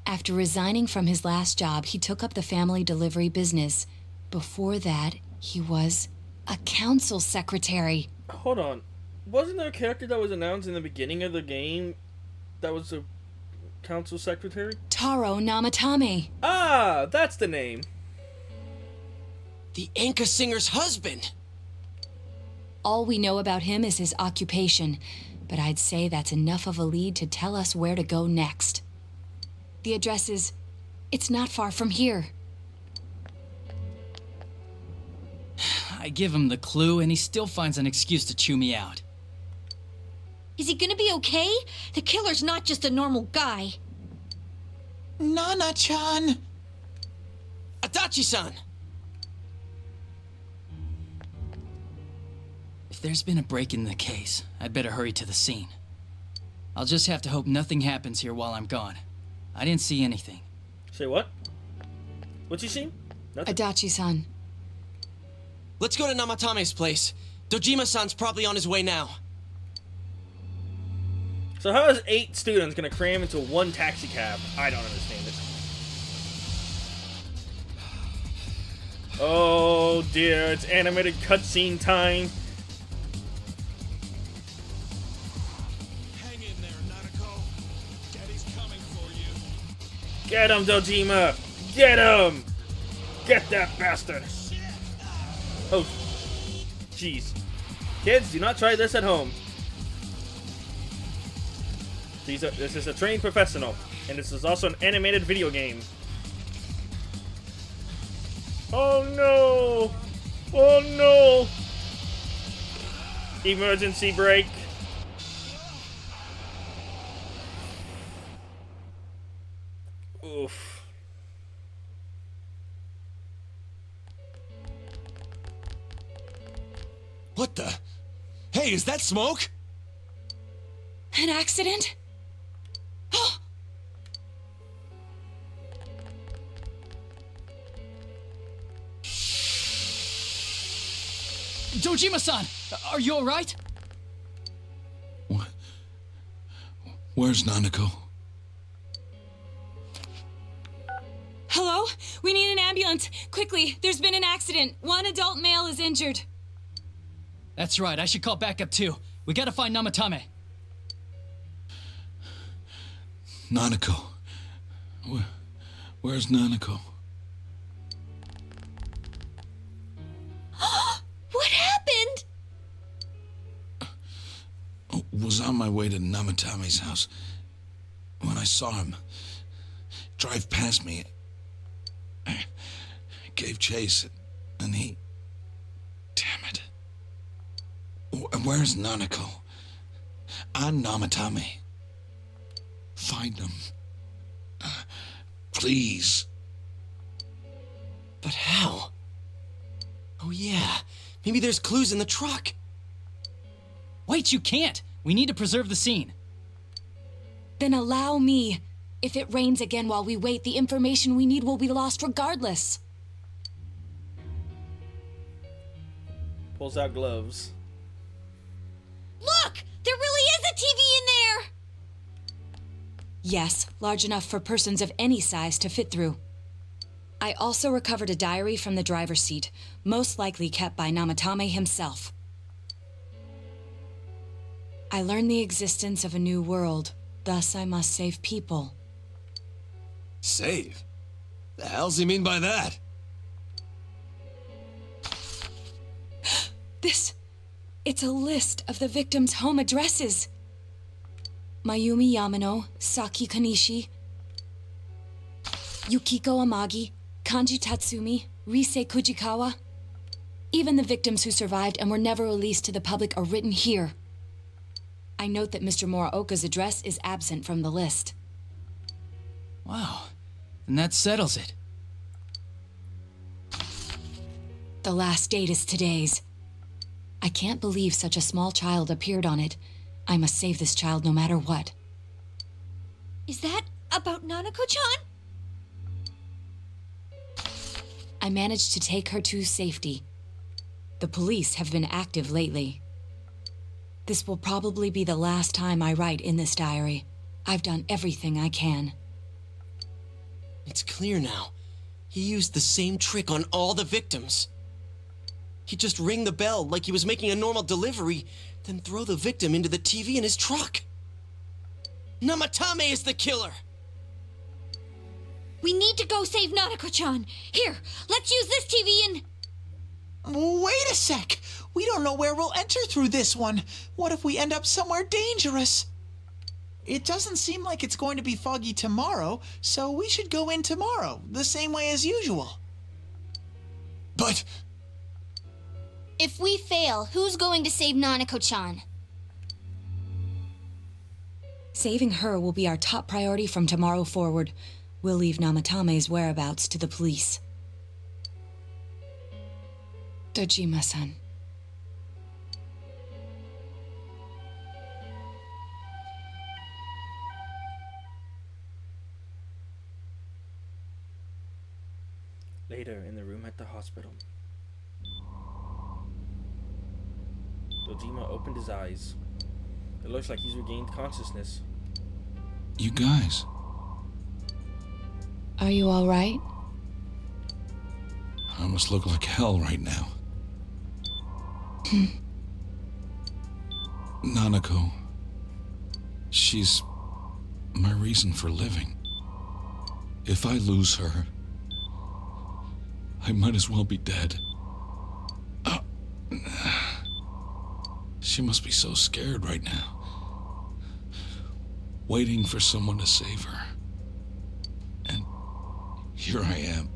G: After resigning from his last job, he took up the family delivery business. Before that, he was a council secretary.
A: Hold on. Wasn't there a character that was announced in the beginning of the game that was a council secretary?
G: Taro Namatame.
A: Ah, that's the name.
D: The Anka singer's husband.
G: All we know about him is his occupation, but I'd say that's enough of a lead to tell us where to go next. The address is... it's not far from here.
I: I give him the clue, and he still finds an excuse to chew me out.
B: Is he gonna be okay? The killer's not just a normal guy.
E: Nana-chan!
D: Adachi-san!
I: If there's been a break in the case, I'd better hurry to the scene. I'll just have to hope nothing happens here while I'm gone. I didn't see anything.
A: Say what? What's he seen? Nothing.
G: Adachi-san.
D: Let's go to Namatame's place. Dojima-san's probably on his way now.
A: So how is 8 students gonna cram into one taxi cab? I don't understand it. Oh dear, it's animated cutscene time.
N: Hang in there, Nanako. Daddy's coming for you.
A: Get him, Dojima! Get him! Get that bastard! Oh, jeez. Kids, do not try this at home. This is a trained professional, and this is also an animated video game. Oh no! Oh no! Emergency brake. Oof.
N: What the? Hey, is that smoke?
G: An accident?
I: Dojima-san! Are you alright?
H: Where's Nanako?
G: Hello? We need an ambulance. Quickly, there's been an accident. One adult male is injured.
I: That's right, I should call backup too. We gotta find Namatame.
H: Nanako. Where's Nanako?
B: What happened?
H: Was on my way to Namatame's house. When I saw him drive past me, I gave chase, and he... Damn it. Where's Nanako? And Namatame. Find him. Please.
D: But how? Oh yeah, maybe there's clues in the truck.
I: Wait, you can't! We need to preserve the scene.
G: Then allow me. If it rains again while we wait, the information we need will be lost regardless.
A: Pulls out gloves.
B: Look! There really is a TV in there!
G: Yes, large enough for persons of any size to fit through. I also recovered a diary from the driver's seat, most likely kept by Namatame himself. I learned the existence of a new world, thus I must save people.
N: Save? The hell's he mean by that?
G: It's a list of the victims' home addresses. Mayumi Yamano, Saki Kanishi, Yukiko Amagi, Kanji Tatsumi, Rise Kujikawa. Even the victims who survived and were never released to the public are written here. I note that Mr. Muraoka's address is absent from the list.
I: Wow. And that settles it.
G: The last date is today's. I can't believe such a small child appeared on it. I must save this child no matter what.
B: Is that about Nanako-chan?
G: I managed to take her to safety. The police have been active lately. This will probably be the last time I write in this diary. I've done everything I can.
D: It's clear now. He used the same trick on all the victims. He'd just ring the bell like he was making a normal delivery, then throw the victim into the TV in his truck. Namatame is the killer!
B: We need to go save Nanako-chan. Here, let's use this TV and...
E: Wait a sec. We don't know where we'll enter through this one. What if we end up somewhere dangerous? It doesn't seem like it's going to be foggy tomorrow, so we should go in tomorrow, the same way as usual.
N: But...
B: If we fail, who's going to save Nanako-chan?
G: Saving her will be our top priority from tomorrow forward. We'll leave Namatame's whereabouts to the police. Dojima-san.
A: Later, in the room at the hospital. Dojima opened his eyes. It looks like he's regained consciousness.
H: You guys.
G: Are you all right?
H: I must look like hell right now. Nanako. She's my reason for living. If I lose her, I might as well be dead. She must be so scared right now. Waiting for someone to save her. And here I am.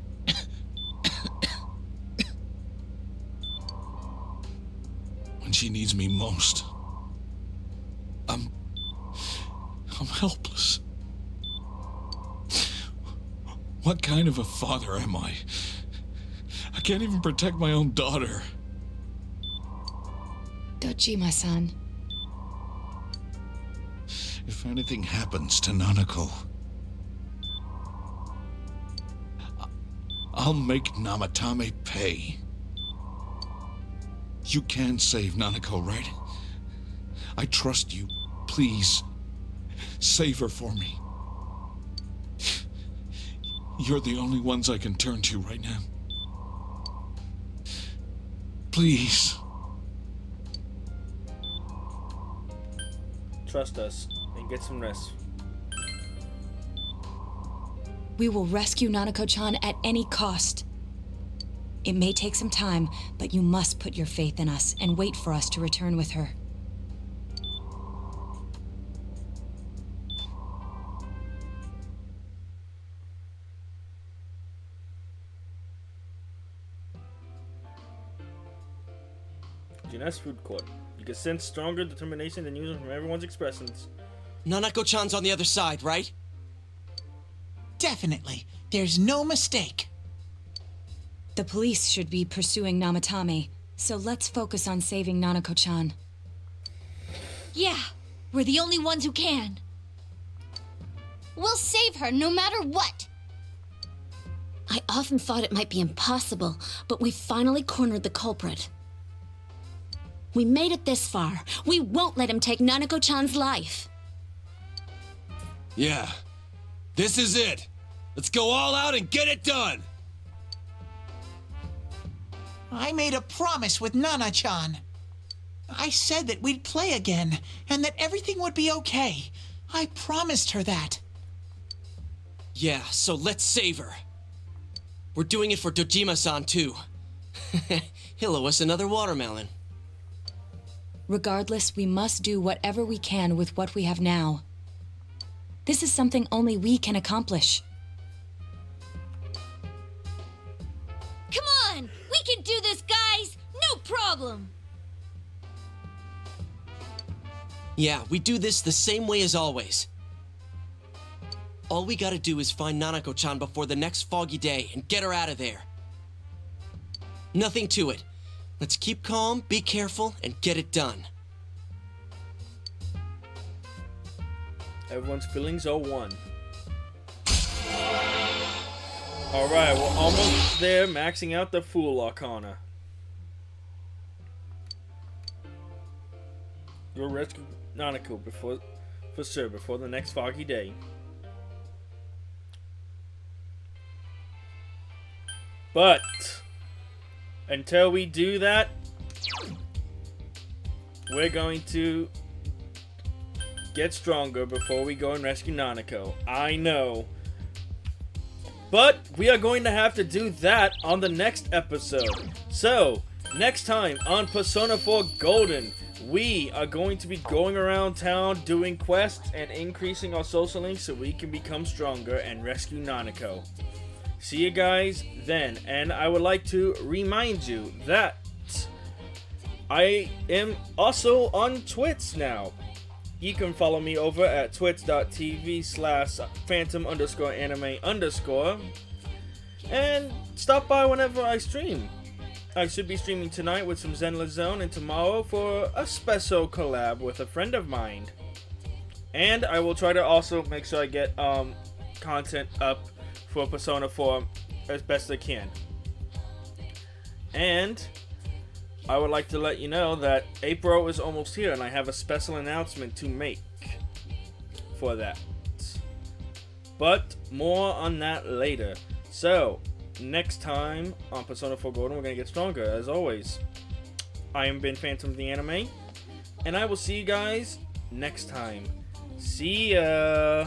H: When she needs me most. I'm helpless. What kind of a father am I? I can't even protect my own daughter.
G: Dojima-san.
H: If anything happens to Nanako, I'll make Namatame pay. You can save Nanako, right? I trust you. Please, save her for me. You're the only ones I can turn to right now. Please.
A: Trust us and get some rest.
G: We will rescue Nanako-chan at any cost. It may take some time, but you must put your faith in us and wait for us to return with her.
A: Jeunesse Food Court. You can sense stronger determination than usual from everyone's expressions.
D: Nanako-chan's on the other side, right?
E: Definitely. There's no mistake.
G: The police should be pursuing Namatame, so let's focus on saving Nanako-chan.
B: Yeah, we're the only ones who can. We'll save her no matter what.
O: I often thought it might be impossible, but we finally cornered the culprit.
B: We made it this far. We won't let him take Nanako-chan's life.
N: Yeah. This is it. Let's go all out and get it done.
E: I made a promise with Nana-chan. I said that we'd play again, and that everything would be okay. I promised her that.
D: Yeah, so let's save her. We're doing it for Dojima-san, too. He'll owe us another watermelon.
G: Regardless, we must do whatever we can with what we have now. This is something only we can accomplish.
B: Come on! We can do this, guys! No problem!
D: Yeah, we do this the same way as always. All we gotta do is find Nanako-chan before the next foggy day and get her out of there. Nothing to it. Let's keep calm, be careful, and get it done.
A: Everyone's feelings are one. Alright, we're almost there, maxing out the Fool Arcana. You'll rescue Nanako before the next foggy day. But until we do that, we're going to get stronger before we go and rescue Nanako. I know. But we are going to have to do that on the next episode. So, next time on Persona 4 Golden, we are going to be going around town doing quests and increasing our social links so we can become stronger and rescue Nanako. See you guys then, and I would like to remind you that I am also on Twitch now. You can follow me over at twitch.tv/phantom_anime_ and stop by whenever I stream. I should be streaming tonight with some Zenless Zone and tomorrow for a special collab with a friend of mine. And I will try to also make sure I get content up for Persona 4 as best I can. And I would like to let you know that April is almost here and I have a special announcement to make for that. But more on that later. So, next time on Persona 4 Golden, we're going to get stronger. As always, I am Ben Phantom of the Anime, and I will see you guys next time. See ya!